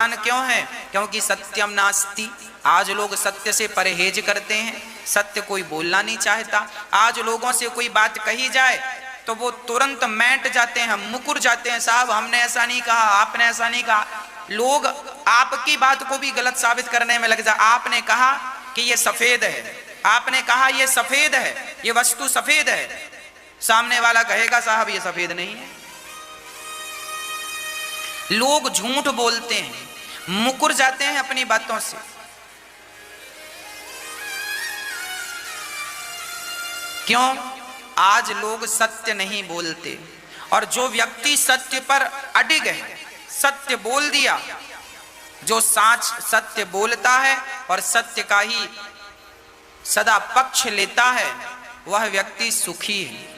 क्यों है? क्योंकि सत्यम नास्ति। आज लोग सत्य से परहेज करते हैं, सत्य कोई बोलना नहीं चाहता। आज लोगों से कोई बात कही जाए तो वो तुरंत मैंट जाते हैं, मुकुर जाते हैं, साहब हमने ऐसा नहीं कहा, आपने ऐसा नहीं कहा। लोग आपकी बात को भी गलत साबित करने में लग जाए। आपने कहा कि ये सफेद है, आपने कहा ये सफेद है, ये वस्तु सफेद है, सामने वाला कहेगा साहब ये सफेद नहीं है। लोग झूठ बोलते हैं, मुकुर जाते हैं अपनी बातों से। क्यों? आज लोग सत्य नहीं बोलते। और जो व्यक्ति सत्य पर अडिग है, सत्य बोल दिया, जो साच सत्य बोलता है और सत्य का ही सदा पक्ष लेता है, वह व्यक्ति सुखी है।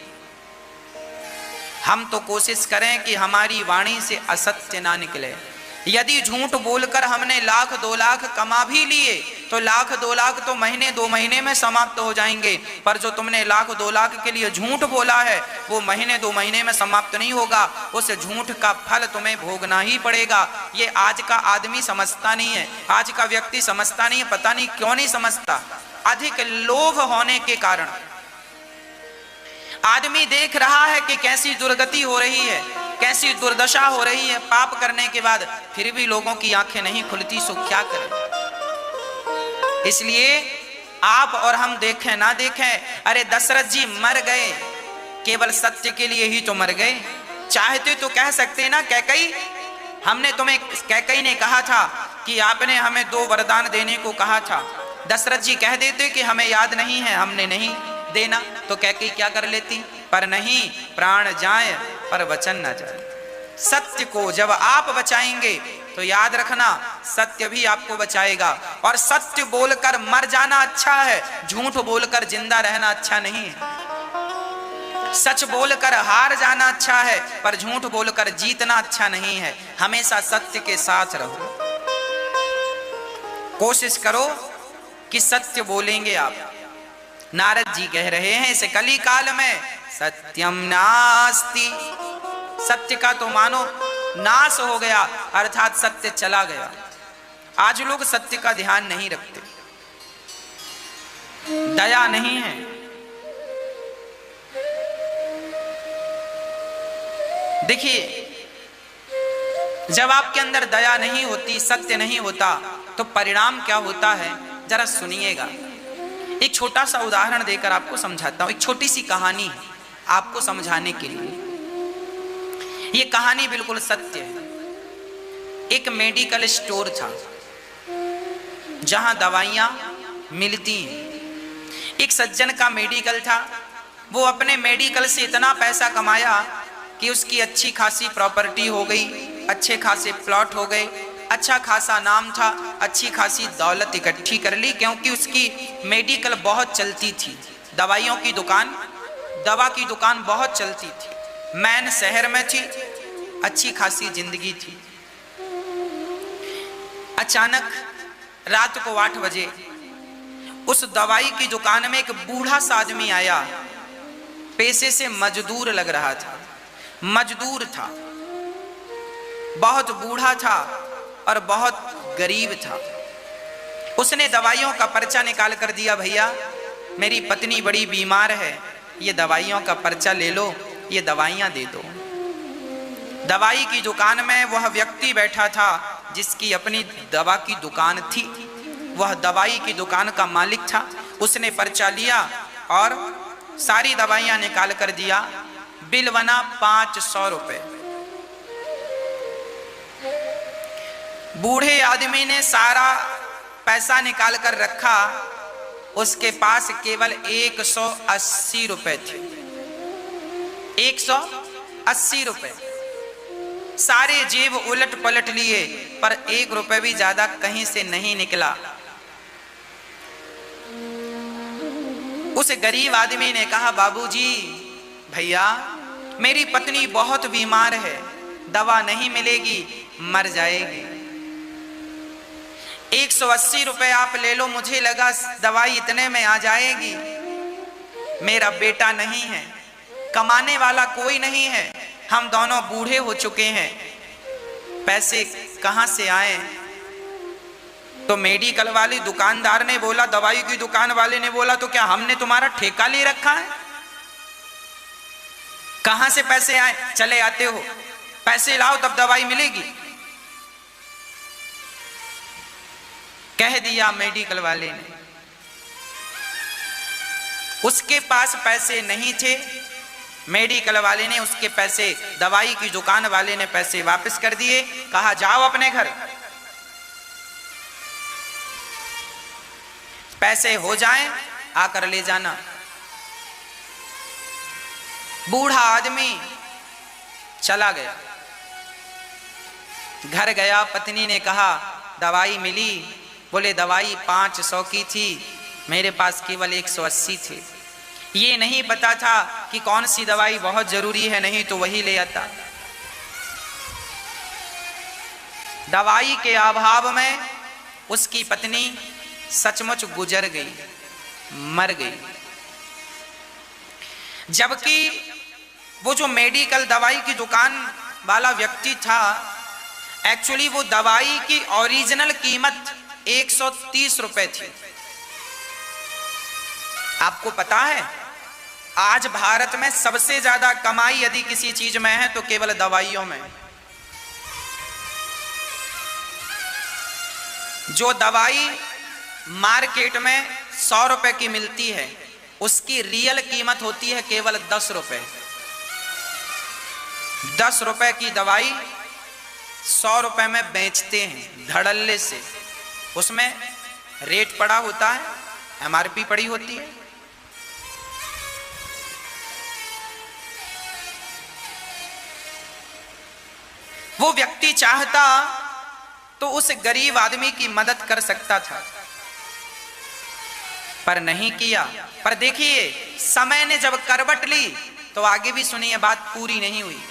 हम तो कोशिश करें कि हमारी वाणी से असत्य ना निकले। यदि झूठ बोलकर हमने 1,00,000 2 लाख कमा भी लिए तो 1,00,000 2 लाख तो महीने 2 महीने में समाप्त हो जाएंगे, पर जो तुमने 1,00,000 2 लाख के लिए झूठ बोला है वो महीने 2 महीने में समाप्त नहीं होगा। उस झूठ का फल तुम्हें भोगना ही पड़ेगा। ये आज का आदमी समझता नहीं है, आज का व्यक्ति समझता नहीं है। पता नहीं क्यों नहीं समझता। अधिक लोभ होने के कारण आदमी देख रहा है कि कैसी दुर्गति हो रही है, कैसी दुर्दशा हो रही है पाप करने के बाद, फिर भी लोगों की आंखें नहीं खुलती। सो क्या करें? इसलिए आप और हम देखें ना देखें, अरे दशरथ जी मर गए केवल सत्य के लिए ही तो मर गए। चाहते तो कह सकते ना, कैकई हमने तुम्हें, कैकई ने कहा था कि आपने हमें 2 वरदान देने को कहा था। दशरथ जी कह देते कि हमें याद नहीं है, हमने नहीं देना, तो कैकई क्या कर लेती? पर नहीं, प्राण जाए पर वचन न जाए। सत्य को जब आप बचाएंगे तो याद रखना सत्य भी आपको बचाएगा। और सत्य बोलकर मर जाना अच्छा है, झूठ बोलकर जिंदा रहना अच्छा नहीं है। सच बोलकर हार जाना अच्छा है, पर झूठ बोलकर जीतना अच्छा नहीं है। हमेशा सत्य के साथ रहो। कोशिश करो कि सत्य बोलेंगे आप। नारद जी कह रहे हैं इस कली काल में सत्यम नास्ति। सत्य का तो मानो नाश हो गया, अर्थात सत्य चला गया। आज लोग सत्य का ध्यान नहीं रखते, दया नहीं है। देखिए, जब आपके अंदर दया नहीं होती, सत्य नहीं होता, तो परिणाम क्या होता है जरा सुनिएगा। एक छोटा सा उदाहरण देकर आपको समझाता हूं। एक छोटी सी कहानी है आपको समझाने के लिए। ये कहानी बिल्कुल सत्य है। एक मेडिकल स्टोर था जहां दवाइयां मिलती हैं। एक सज्जन का मेडिकल था। वो अपने मेडिकल से इतना पैसा कमाया कि उसकी अच्छी खासी प्रॉपर्टी हो गई, अच्छे खासे प्लॉट हो गए, अच्छा खासा नाम था, अच्छी खासी दौलत इकट्ठी कर ली, क्योंकि उसकी मेडिकल बहुत चलती थी। दवाइयों की दुकान, दवा की दुकान बहुत चलती थी, मैन शहर में थी, अच्छी खासी जिंदगी थी। अचानक रात को 8 बजे उस दवाई की दुकान में एक बूढ़ा सा आदमी आया। पेशे से मजदूर लग रहा था, मजदूर था, बहुत बूढ़ा था और बहुत गरीब था। उसने दवाइयों का पर्चा निकाल कर दिया, भैया मेरी पत्नी बड़ी बीमार है, ये दवाइयों का पर्चा ले लो, ये दवाइयां दे दो। दवाई की दुकान में वह व्यक्ति बैठा था जिसकी अपनी दवा की दुकान थी। वह दवाई की दुकान का मालिक था। उसने पर्चा लिया और सारी दवाइयां निकाल कर दिया। बिल बना 500 रुपए। बूढ़े आदमी ने सारा पैसा निकाल कर रखा। उसके पास केवल 180 रुपए थे। 180 रुपए। सारे जेब उलट पलट लिए, पर 1 रुपए भी ज्यादा कहीं से नहीं निकला। उस गरीब आदमी ने कहा, बाबूजी, भैया मेरी पत्नी बहुत बीमार है, दवा नहीं मिलेगी, मर जाएगी। 180 रुपए आप ले लो, मुझे लगा दवाई इतने में आ जाएगी। मेरा बेटा नहीं है, कमाने वाला कोई नहीं है, हम दोनों बूढ़े हो चुके हैं, पैसे कहां से आए? तो मेडिकल वाले दुकानदार ने बोला, दवाई की दुकान वाले ने बोला, तो क्या हमने तुम्हारा ठेका ले रखा है? कहां से पैसे आए? चले आते हो, पैसे लाओ तब दवाई मिलेगी, कह दिया मेडिकल वाले ने। उसके पास पैसे नहीं थे, मेडिकल वाले ने उसके पैसे, दवाई की दुकान वाले ने पैसे वापस कर दिए। कहा जाओ अपने घर, पैसे हो जाएं आकर ले जाना। बूढ़ा आदमी चला गया, घर गया, पत्नी ने कहा दवाई मिली? बोले दवाई 500 की थी, मेरे पास केवल 180 थे। ये नहीं पता था कि कौन सी दवाई बहुत जरूरी है, नहीं तो वही ले आता। दवाई के अभाव में उसकी पत्नी सचमुच गुजर गई, मर गई। जबकि वो जो मेडिकल दवाई की दुकान वाला व्यक्ति था, एक्चुअली वो दवाई की ओरिजिनल कीमत 130 रुपए थी। आपको पता है आज भारत में सबसे ज्यादा कमाई यदि किसी चीज में है तो केवल दवाइयों में। जो दवाई मार्केट में 100 रुपए की मिलती है, उसकी रियल कीमत होती है केवल 10 रुपए। 10 रुपए की दवाई 100 रुपए में बेचते हैं धड़ल्ले से। उसमें रेट पड़ा होता है, एमआरपी पड़ी होती है। वो व्यक्ति चाहता तो उस गरीब आदमी की मदद कर सकता था, पर नहीं किया। पर देखिए समय ने जब करवट ली तो आगे भी सुनिए, बात पूरी नहीं हुई।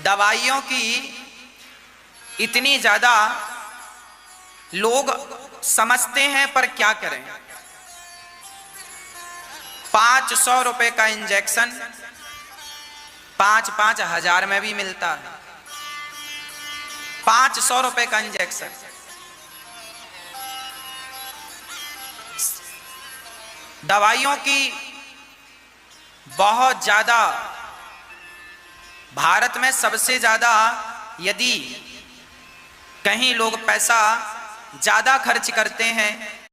दवाइयों की इतनी ज्यादा लोग समझते हैं, पर क्या करें। 500 रुपए का इंजेक्शन 5-5 हजार में भी मिलता है। 500 रुपए का इंजेक्शन। दवाइयों की बहुत ज्यादा, भारत में सबसे ज्यादा यदि कहीं लोग पैसा ज्यादा खर्च करते हैं